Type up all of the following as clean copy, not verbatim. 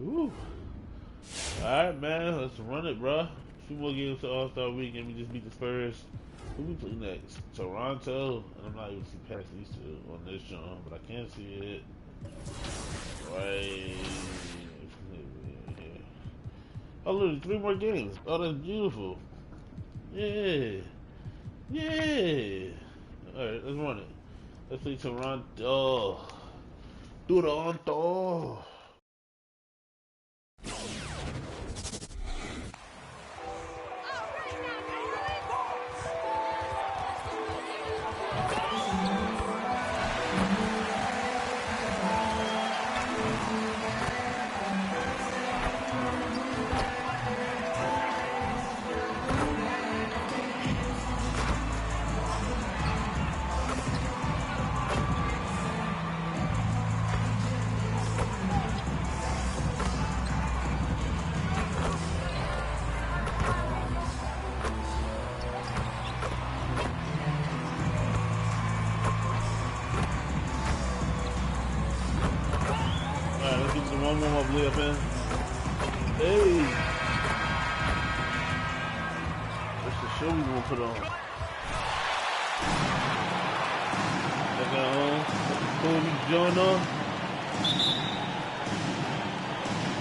Ooh. All right, man. Let's run it, bro. 2 more games to All-Star Week, and we just beat the Spurs. Who we play next? Toronto. And I'm not able to see past these two on this show, but I can see it. Right. Oh, look, 3 more games. Oh, that's beautiful. Yeah. Yeah. All right, let's run it. Let's play Toronto. Toronto. One more layup in. Hey. What's the show we gonna put on? Kobe Jonah.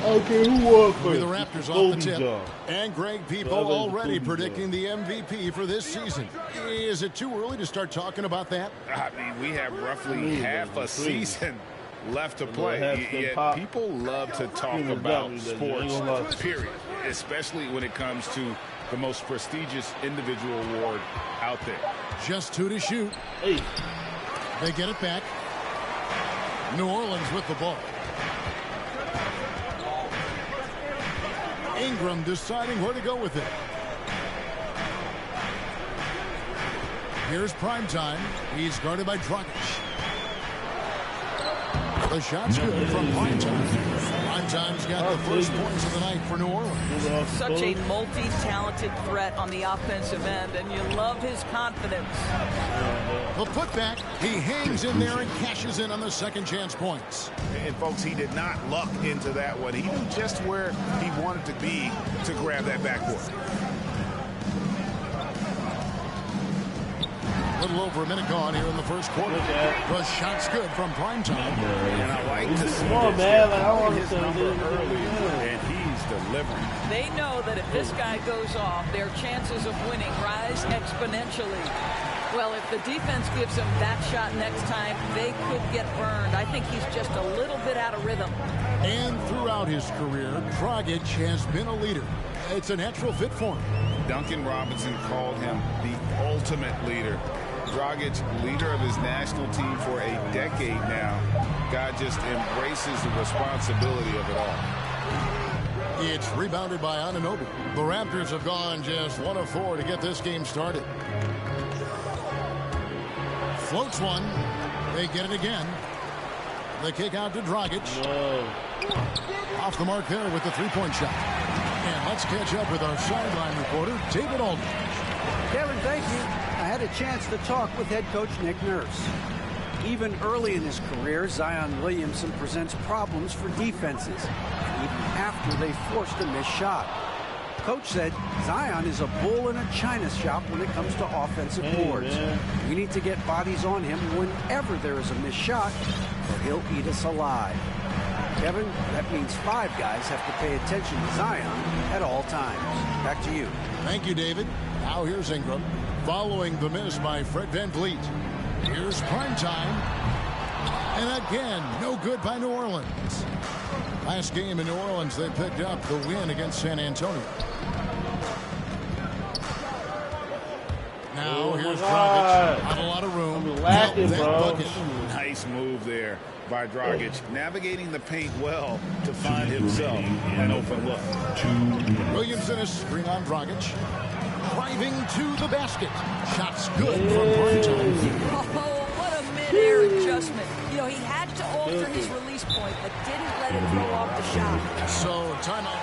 Okay, who won first? The Raptors off the tip. And Greg, people already predicting the MVP for this season. Is it too early to start talking about that? I mean, we have roughly half a season left to play, yet people love to talk about sports, period, especially when it comes to the most prestigious individual award out there. Just 2 to shoot. Hey. They get it back. New Orleans with the ball. Ingram deciding where to go with it. Here's Primetime. He's guarded by Dragic. The shot's good from Primetime. Primetime's got the first points of the night for New Orleans. Such a multi-talented threat on the offensive end, and you love his confidence. The putback, he hangs in there and cashes in on the second chance points. And folks, he did not luck into that one. He knew just where he wanted to be to grab that backboard. A little over a minute gone here in the first quarter. The shot's good from Primetime. And I like to see man. Like, I want his number early, and he's delivering. They know that if this guy goes off, their chances of winning rise exponentially. Well, if the defense gives him that shot next time, they could get burned. I think he's just a little bit out of rhythm. And throughout his career, Dragic has been a leader. It's a natural fit for him. Duncan Robinson called him the ultimate leader. Dragic, leader of his national team for a decade now. God just embraces the responsibility of it all. It's rebounded by Anunoby. The Raptors have gone just 1 of 4 to get this game started. Floats one. They get it again. The kick out to Dragic. Off the mark there with the three-point shot. And let's catch up with our sideline reporter, David Aldridge. Kevin, thank you. I had a chance to talk with head coach Nick Nurse. Even early in his career, Zion Williamson presents problems for defenses, even after they forced a missed shot. Coach said Zion is a bull in a china shop when it comes to offensive boards. We need to get bodies on him whenever there is a missed shot, or he'll eat us alive. Kevin, that means 5 guys have to pay attention to Zion at all times. Back to you. Thank you, David. Now here's Ingram. Following the miss by Fred VanVleet. Here's Primetime. And again, no good by New Orleans. Last game in New Orleans, they picked up the win against San Antonio. Now here's Dragic. Not a lot of room. Nice move there by Dragic, navigating the paint well to find himself an open look. Williamson is screen on Dragic. Driving to the basket. Shots good from Primetime. Oh, what a mid-air adjustment. You know, he had to alter his release point, but didn't let it throw off the shot. So, timeout.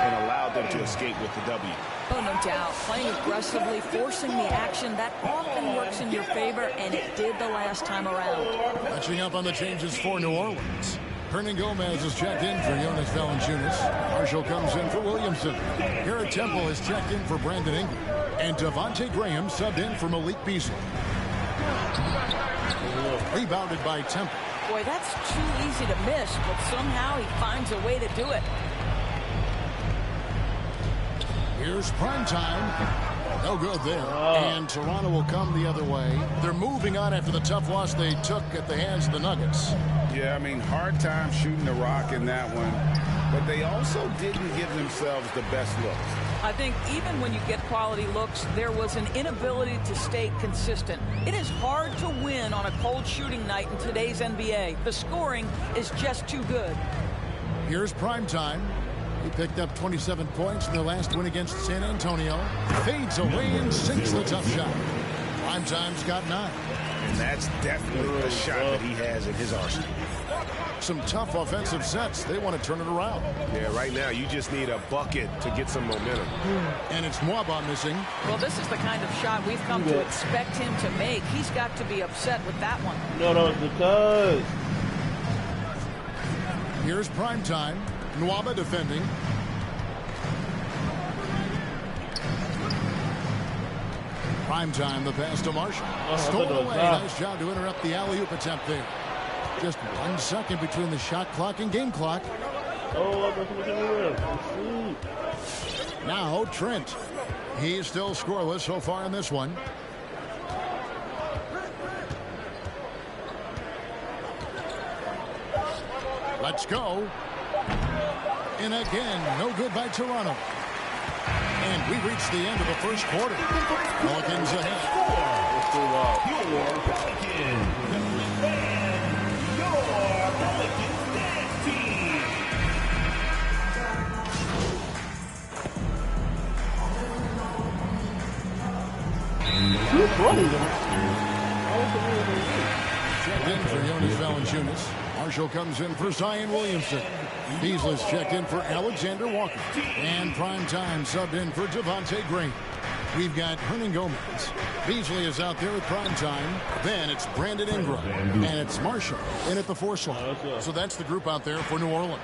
And allowed them to escape. escape with the W. Oh, no doubt. Playing aggressively, forcing the action, that often works in your favor, and it did the last time around. Catching up on the changes for New Orleans. Hernan Gomez is checked in for Jonas Valanciunas. Marshall comes in for Williamson. Garrett Temple is checked in for Brandon Ingram. And Devontae Graham subbed in for Malik Beasley. Rebounded by Temple. Boy, that's too easy to miss, but somehow he finds a way to do it. Here's prime time. No good there. And Toronto will come the other way. They're moving on after the tough loss they took at the hands of the Nuggets. Yeah, I mean, hard time shooting the rock in that one. But they also didn't give themselves the best looks. I think even when you get quality looks, there was an inability to stay consistent. It is hard to win on a cold shooting night in today's NBA. The scoring is just too good. Here's prime time. He picked up 27 points in their last win against San Antonio. Fades away and sinks the tough shot. Prime time's got 9. And that's definitely the shot that he has in his arsenal. Some tough offensive sets. They want to turn it around. Yeah, right now you just need a bucket to get some momentum. And it's Mwaba missing. Well, this is the kind of shot we've come to expect him to make. He's got to be upset with that one. No, it's because. Here's prime time. Nwaba defending. Prime time, the pass to Marshall. Stolen away. Nice job to interrupt the alley-oop attempt there. Just 1 second between the shot clock and game clock. Now Trent. He's still scoreless so far in this one. Let's go. And again, no good by Toronto. And we reach the end of the first quarter. Pelicans checked in for Jonas Valanciunas. Marshall comes in for Zion Williamson. Beasley's checked in for Alexander Walker. And prime time subbed in for Devontae Graham. We've got Hernan Gomez. Beasley is out there at prime time. Then it's Brandon Ingram. And it's Marshall in at the 4 slot. So that's the group out there for New Orleans.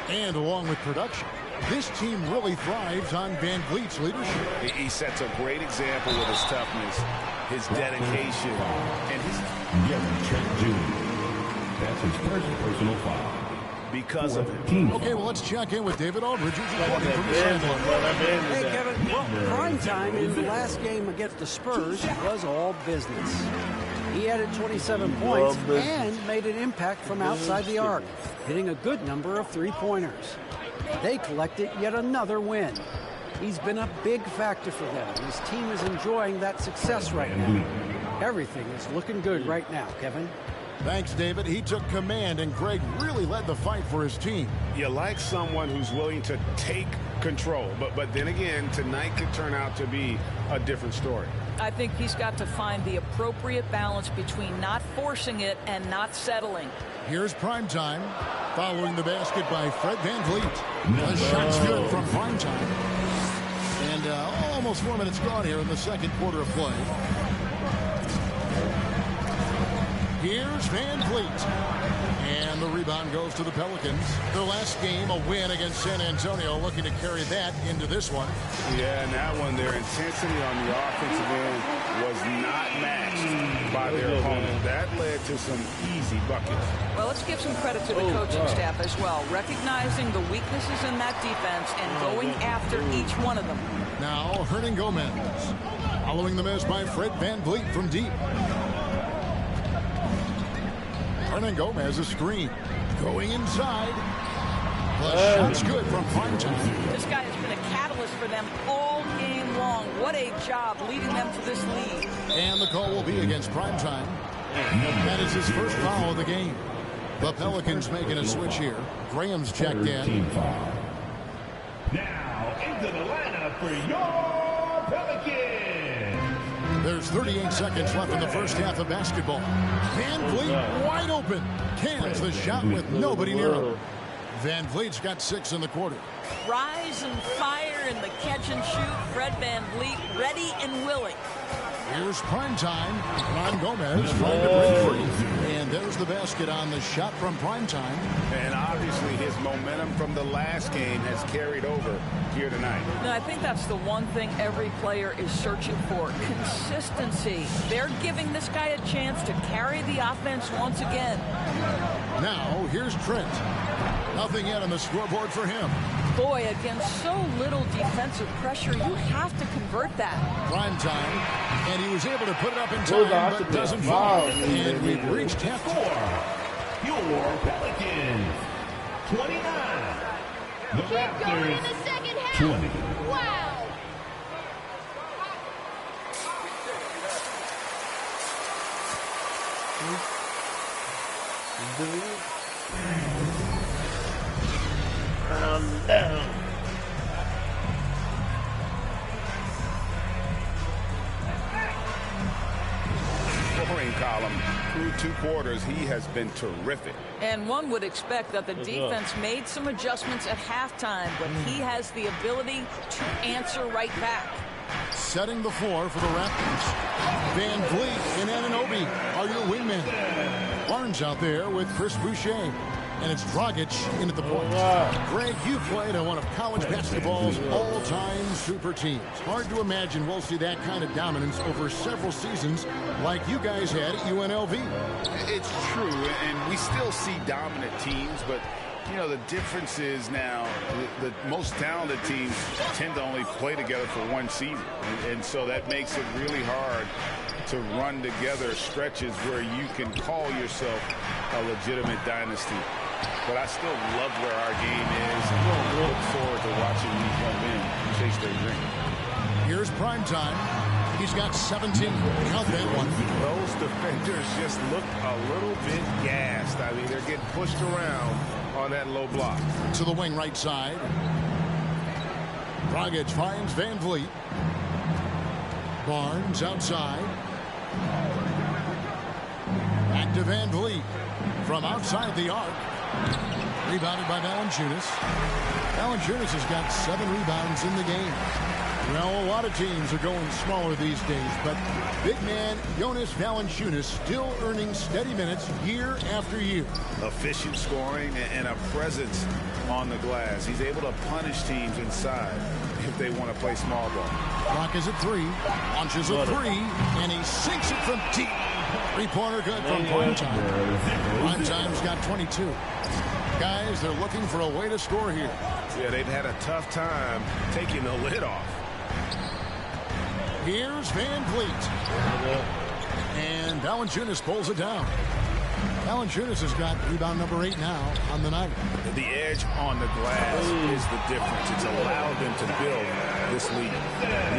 And along with production, this team really thrives on Van Vliet's leadership. He sets a great example with his toughness, his dedication, and his... That's his first personal foul. Because of it. Okay, well, let's check in with David Aldridge. Hey, Kevin. Well, prime time in the last game against the Spurs was all business. He added 27 points and made an impact from outside the arc, hitting a good number of three-pointers. They collected yet another win. He's been a big factor for them. His team is enjoying that success right now. Everything is looking good right now, Kevin. Thanks, David. He took command, and Greg really led the fight for his team. You like someone who's willing to take control, but then again, tonight could turn out to be a different story. I think he's got to find the appropriate balance between not forcing it and not settling. Here's prime time, following the basket by Fred Van Vliet. The shot's good from prime time. And almost 4 minutes gone here in the second quarter of play. Here's Van Vliet. And the rebound goes to the Pelicans. Their last game, a win against San Antonio, looking to carry that into this one. Yeah, and that one, their intensity on the offensive end was not matched by their opponent. That led to some easy buckets. Well, let's give some credit to the coaching staff as well, recognizing the weaknesses in that defense and going after each one of them. Now, Hernan Gomez, following the miss by Fred Van Vliet from deep. Hernan Gomez a screen. Going inside. The shot's good from prime time. This guy has been a catalyst for them all game long. What a job leading them to this lead. And the call will be against prime time. That is his first foul of the game. The Pelicans making a switch here. Graham's checked in. Now into the lineup for your Pelicans. There's 38 seconds left in the first half of basketball. Van Vliet wide open. Cans the shot with nobody near him. Van Vliet's got 6 in the quarter. Rise and fire in catch and shoot. Fred VanVleet ready and willing. Here's prime time. Ron Gomez trying to break free. And there's the basket on the shot from prime time. And obviously his momentum from the last game has carried over here tonight. No, I think that's the one thing every player is searching for. Consistency. They're giving this guy a chance to carry the offense once again. Now, here's Trent. Nothing yet on the scoreboard for him. Boy, against so little defensive pressure, you have to convert that. Prime time, and he was able to put it up in time, but doesn't fall. And we've reached half court. Your Pelicans, 29. The Raptors, 20. Wow. Down. Scoring column through 2 quarters, he has been terrific. And one would expect that the defense made some adjustments at halftime, but he has the ability to answer right back. Setting the floor for the Raptors. VanVleet and Anunoby are your wingmen. Barnes out there with Chris Boucher. And it's Dragic in at the point. Greg, you played on one of college basketball's all-time super teams. Hard to imagine we'll see that kind of dominance over several seasons like you guys had at UNLV. It's true, and we still see dominant teams, but you know, the difference is now the most talented teams tend to only play together for one season. And so that makes it really hard to run together stretches where you can call yourself a legitimate dynasty. But I still love where our game is and look forward to watching these young men chase their dream. Here's prime time. He's got 17. Count that one. Those defenders just look a little bit gassed. I mean, they're getting pushed around on that low block. To the wing right side. Dragic finds VanVleet. Barnes outside. Back to VanVleet. From outside the arc. Rebounded by Valanciunas. Valanciunas has got 7 rebounds in the game. Well, a lot of teams are going smaller these days, but big man Jonas Valanciunas still earning steady minutes year after year. Efficient scoring and a presence on the glass. He's able to punish teams inside if they want to play small ball. Clock is at 3. Launches a 3, and he sinks it from deep. 3-pointer good from prime time. Prime time's got 22. Guys, they're looking for a way to score here. Yeah, they've had a tough time taking the lid off. Here's VanVleet. And Valanciunas pulls it down. Valanciunas has got rebound number 8 now on the night. The edge on the glass is the difference. It's allowed them to build this lead.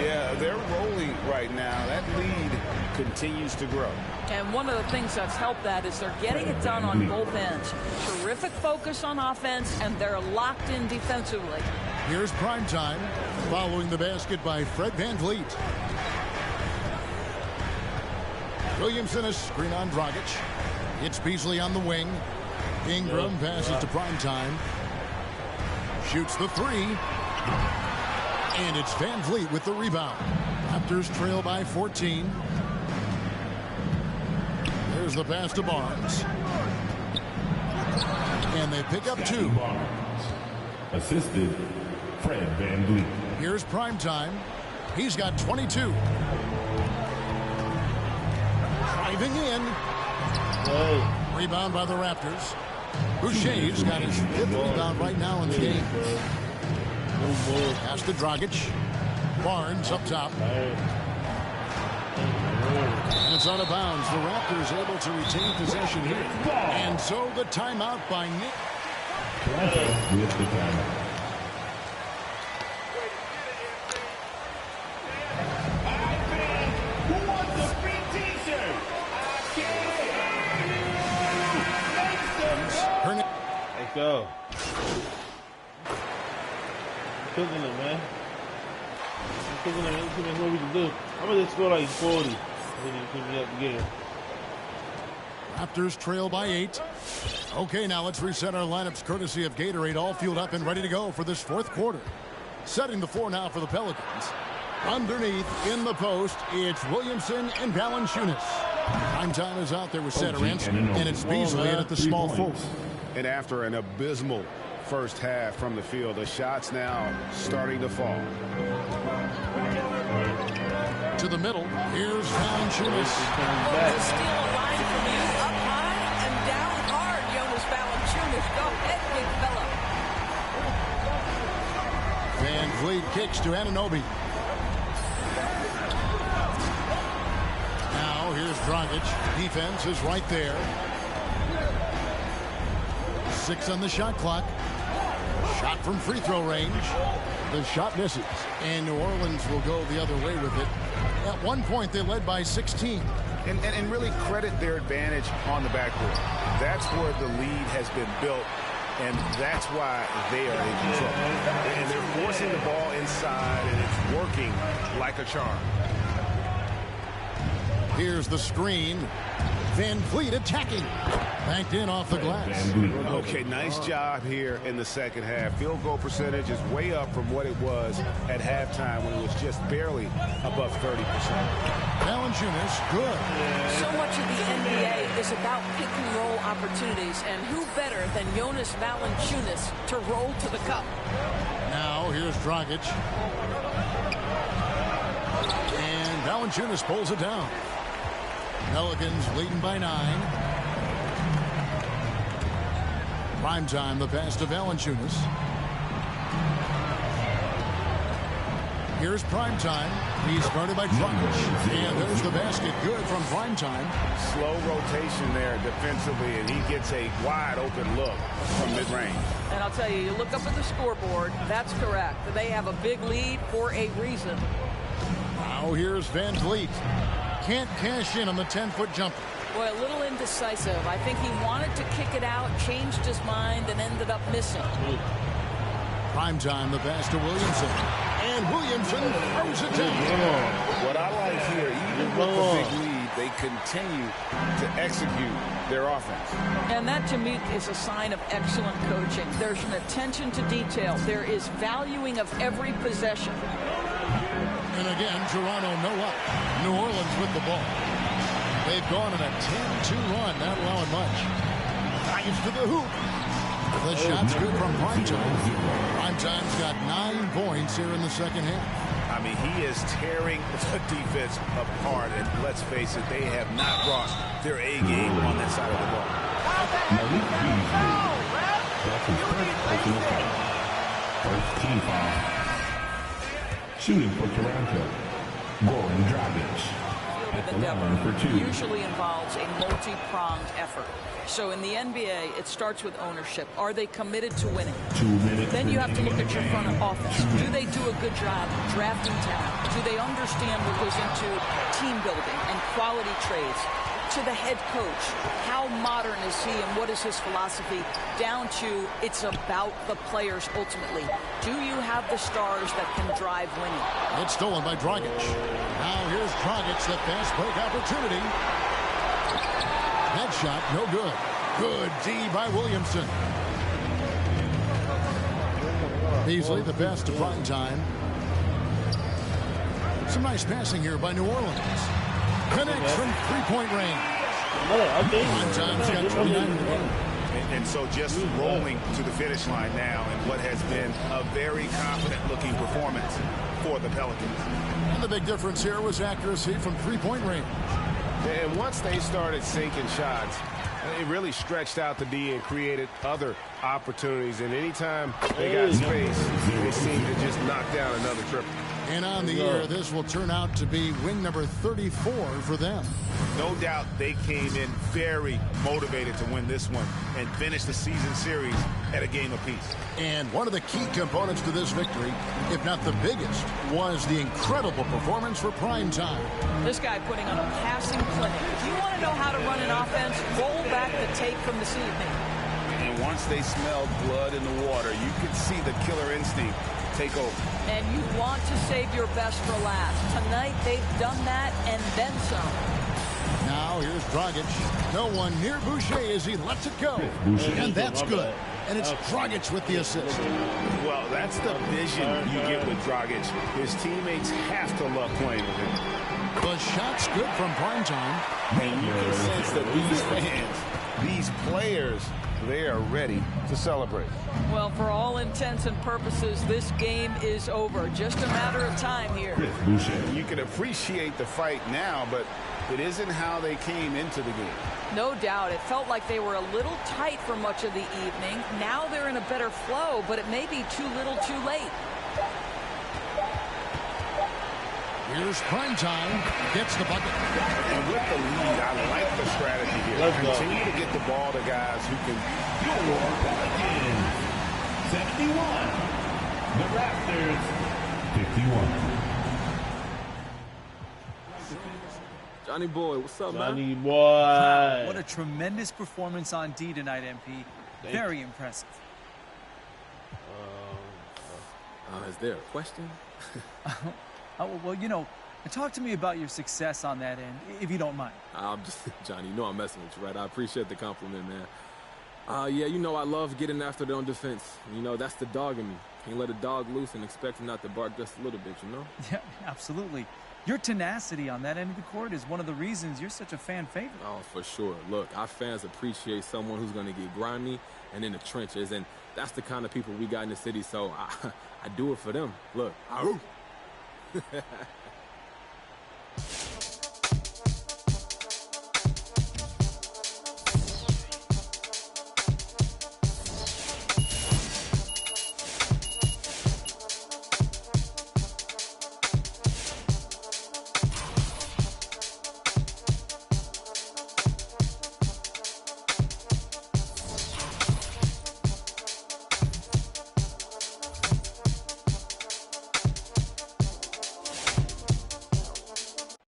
Yeah, they're rolling right now. That lead continues to grow. And one of the things that's helped that is they're getting it done on both ends. Terrific focus on offense, and they're locked in defensively. Here's prime time, following the basket by Fred VanVleet. Williamson a screen on Dragic. It's Beasley on the wing. Ingram passes to prime time. Shoots the 3. And it's VanVleet with the rebound. Raptors trail by 14. There's the pass to Barnes. And they pick up 2. Assisted Fred VanVleet. Here's prime time. He's got 22. Driving in. Rebound by the Raptors. Boucher's got his 5th rebound right now in the game. Pass to Dragic. Barnes up top. And it's out of bounds. The Raptors able to retain possession here. And so the timeout by Nick. With the timeout. Who wants a free t-shirt? Let's go. Cooking it, man. Cooking it. Let's see what we can do. I'm gonna just score like 40. Then you pick me up again. Raptors trail by 8. Okay, now let's reset our lineups courtesy of Gatorade, all fueled up and ready to go for this 4th quarter. Setting the floor now for the Pelicans. Underneath, in the post, it's Williamson and Valanciunas. Time is out there with Sederance, and it's Beasley in at the small forward. And after an abysmal first half from the field, the shots now starting to fall. To the middle, here's Valanciunas. To steal a line from you, up high and down hard, Jonas Valanciunas. Go ahead, big fella. Van Vliet kicks to Anunoby. Now here's Dragic. Defense is right there. 6 on the shot clock. Shot from free throw range. The shot misses. And New Orleans will go the other way with it. At one point, they led by 16. And really credit their advantage on the backcourt. That's where the lead has been built, and that's why they are in control. And they're forcing the ball inside, and it's working like a charm. Here's the screen. Van Vliet attacking. Banked in off the glass. Okay, nice job here in the second half. Field goal percentage is way up from what it was at halftime when it was just barely above 30%. Valanciunas, good. So much of the NBA is about pick and roll opportunities, and who better than Jonas Valanciunas to roll to the cup? Now here's Dragic. And Valanciunas pulls it down. Pelicans leading by 9. Prime time, the pass to Valanciunas. Here's prime time. He's guarded by Dragic. And there's the basket. Good from prime time. Slow rotation there defensively, and he gets a wide open look from mid-range. And I'll tell you, you look up at the scoreboard, that's correct. They have a big lead for a reason. Now here's Van Vliet. Can't cash in on the 10-foot jumper. Boy, a little indecisive. I think he wanted to kick it out, changed his mind, and ended up missing. Prime time, the pass to Williamson. And Williamson throws it down. What I like here, even with the big lead, they continue to execute their offense. And that, to me, is a sign of excellent coaching. There's an attention to detail. There is valuing of every possession. And again, Toronto no up. New Orleans with the ball. They've gone on a 10-2 run, not allowing much. Drives to the hoop. The shot's good from Primetime. Primetime's got 9 points here in the second half. I mean, he is tearing the defense apart, and let's face it, they have not brought their A game on that side of the ball. First team foul. Shooting for Toronto. Goran Dragic. The endeavor usually involves a multi-pronged effort. So in the NBA, it starts with ownership. Are they committed to winning? 2 minutes. Then you have to look at your front office. Do they do a good job drafting talent? Do they understand what goes into team building and quality trades? To the head coach, how modern is he and what is his philosophy? Down to it's about the players ultimately. Do you have the stars that can drive winning? It's stolen by Dragic. Now here's Dragic, the fast break opportunity. That shot, no good. Good D by Williamson. Beasley, the pass to Primetime. Some nice passing here by New Orleans. Connects from three-point range. Primetime's got 29 in the game. And so just rolling to the finish line now in what has been a very confident-looking performance for the Pelicans. And the big difference here was accuracy from three-point range. And once they started sinking shots, it really stretched out the D and created other opportunities. And anytime they got space, they seemed to just knock down another triple. And on the year, this will turn out to be win number 34 for them. No doubt they came in very motivated to win this one and finish the season series at a game apiece. And one of the key components to this victory, if not the biggest, was the incredible performance for Primetime. This guy putting on a passing clinic. If you want to know how to run an offense, roll back the tape from this evening. And once they smelled blood in the water, you could see the killer instinct take over. And you want to save your best for last. Tonight, they've done that and then some. Now here's Dragic. No one near Boucher as he lets it go. And that's good. And it's Dragic with the assist. Well, that's the vision you get with Dragic. His teammates have to love playing with him. The shot's good from Primetime. And you can sense that these fans, these players, they are ready to celebrate. Well, for all intents and purposes, this game is over. Just a matter of time here. You can appreciate the fight now, but it isn't how they came into the game. No doubt. It felt like they were a little tight for much of the evening. Now they're in a better flow, but it may be too little too late. Here's Primetime. Gets the bucket. And with the lead, I like the strategy here. Continue to get the ball to guys who can. Your Pelicans, 71. The Raptors, 51. Johnny boy, what's up, man? Johnny boy. What a tremendous performance on D tonight, MP. Very impressive. Is there a question? Well, you know, talk to me about your success on that end, if you don't mind. I'm just, Johnny, you know I'm messing with you, right? I appreciate the compliment, man. Yeah, you know I love getting after their own defense. You know, that's the dog in me. Can't let a dog loose and expect him not to bark just a little bit, you know? Yeah, absolutely. Your tenacity on that end of the court is one of the reasons you're such a fan favorite. Oh, for sure. Look, our fans appreciate someone who's going to get grimy and in the trenches, and that's the kind of people we got in the city, so I do it for them. Look,